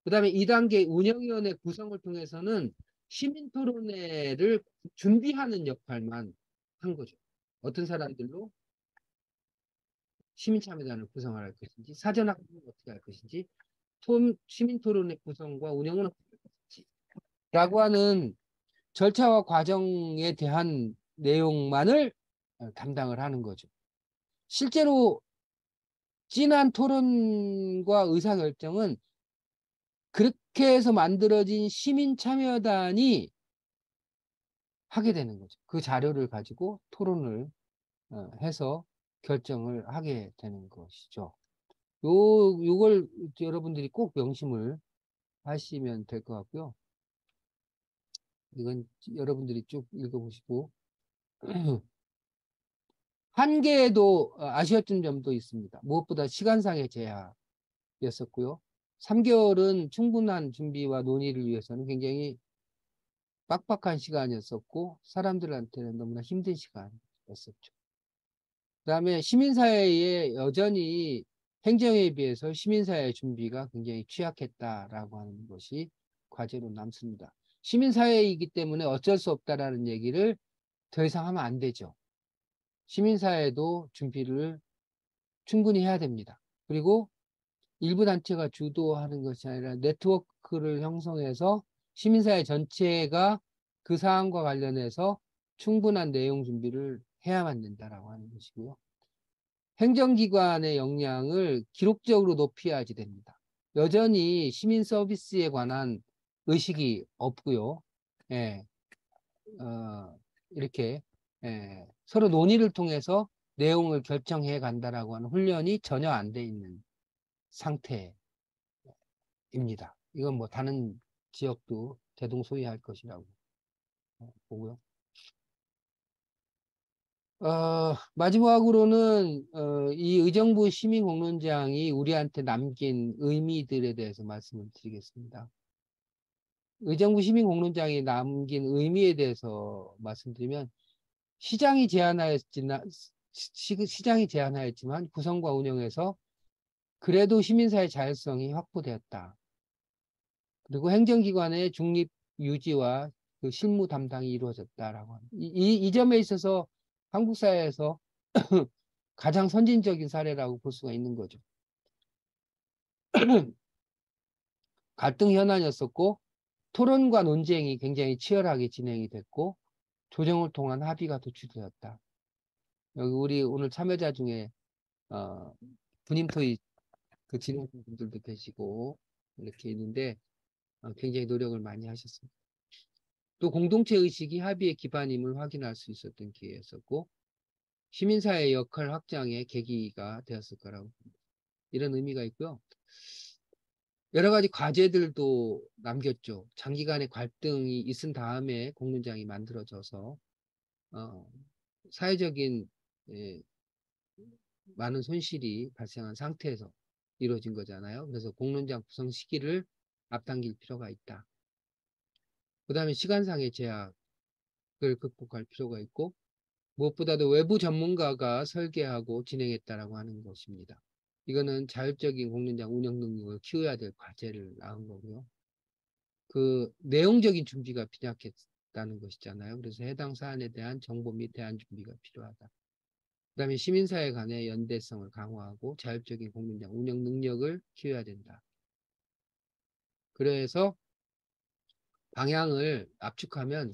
그 다음에 2단계 운영위원회 구성을 통해서는 시민토론회를 준비하는 역할만 한 거죠. 어떤 사람들로 시민참여단을 구성할 것인지, 사전학습을 어떻게 할 것인지, 시민토론회 구성과 운영은 어떻게 할 것인지 라고 하는 절차와 과정에 대한 내용만을 담당을 하는 거죠. 실제로 진한 토론과 의사결정은 그렇게 해서 만들어진 시민참여단이 하게 되는 거죠. 그 자료를 가지고 토론을 해서 결정을 하게 되는 것이죠. 요걸 여러분들이 꼭 명심을 하시면 될 것 같고요. 이건 여러분들이 쭉 읽어보시고 한계에도 아쉬웠던 점도 있습니다. 무엇보다 시간상의 제약이었었고요. 3개월은 충분한 준비와 논의를 위해서는 굉장히 빡빡한 시간이었었고 사람들한테는 너무나 힘든 시간이었었죠. 그다음에 시민사회에 여전히 행정에 비해서 시민사회의 준비가 굉장히 취약했다라고 하는 것이 과제로 남습니다. 시민사회이기 때문에 어쩔 수 없다라는 얘기를 더 이상 하면 안 되죠. 시민사회도 준비를 충분히 해야 됩니다. 그리고 일부 단체가 주도하는 것이 아니라 네트워크를 형성해서 시민사회 전체가 그 사안과 관련해서 충분한 내용 준비를 해야만 된다라고 하는 것이고요. 행정기관의 역량을 기록적으로 높여야지 됩니다. 여전히 시민 서비스에 관한 의식이 없고요. 예, 이렇게 서로 논의를 통해서 내용을 결정해 간다라고 하는 훈련이 전혀 안 돼 있는 상태입니다. 이건 뭐 다른 지역도 대동소이할 것이라고 보고요. 마지막으로는 이 의정부 시민공론장이 우리한테 남긴 의미들에 대해서 말씀을 드리겠습니다. 의정부 시민공론장이 남긴 의미에 대해서 말씀드리면 시장이 제안하였지만 구성과 운영에서 그래도 시민사회 자율성이 확보되었다. 그리고 행정기관의 중립 유지와 그 실무 담당이 이루어졌다라고 합니다. 이 점에 있어서 한국 사회에서 가장 선진적인 사례라고 볼 수가 있는 거죠. 갈등 현안이었었고 토론과 논쟁이 굉장히 치열하게 진행이 됐고 조정을 통한 합의가 도출되었다. 여기 우리 오늘 참여자 중에 분임 토의 그 진행분들도 계시고 이렇게 있는데 굉장히 노력을 많이 하셨습니다. 또 공동체 의식이 합의의 기반임을 확인할 수 있었던 기회였었고 시민사회의 역할 확장의 계기가 되었을 거라고 봅니다. 이런 의미가 있고요. 여러 가지 과제들도 남겼죠. 장기간의 갈등이 있은 다음에 공론장이 만들어져서 사회적인 많은 손실이 발생한 상태에서 이루어진 거잖아요. 그래서 공론장 구성 시기를 앞당길 필요가 있다. 그 다음에 시간상의 제약을 극복할 필요가 있고 무엇보다도 외부 전문가가 설계하고 진행했다라고 하는 것입니다. 이거는 자율적인 공론장 운영 능력을 키워야 될 과제를 낳은 거고요. 그 내용적인 준비가 빈약했다는 것이잖아요. 그래서 해당 사안에 대한 정보 및 대안 준비가 필요하다. 그다음에 시민사회 간의 연대성을 강화하고 자율적인 공론장 운영 능력을 키워야 된다. 그래서 방향을 압축하면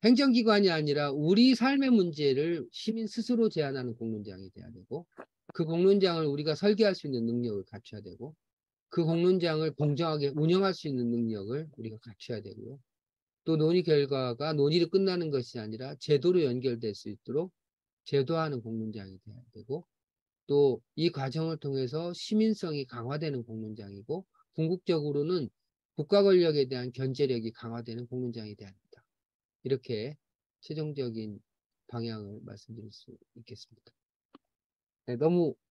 행정기관이 아니라 우리 삶의 문제를 시민 스스로 제안하는 공론장이 돼야 되고 그 공론장을 우리가 설계할 수 있는 능력을 갖춰야 되고 그 공론장을 공정하게 운영할 수 있는 능력을 우리가 갖춰야 되고요. 또 논의 결과가 논의로 끝나는 것이 아니라 제도로 연결될 수 있도록 제도화하는 공론장이 돼야 되고 또 이 과정을 통해서 시민성이 강화되는 공론장이고 궁극적으로는 국가 권력에 대한 견제력이 강화되는 공론장이 돼야 합니다. 이렇게 최종적인 방향을 말씀드릴 수 있겠습니다. 네, 너무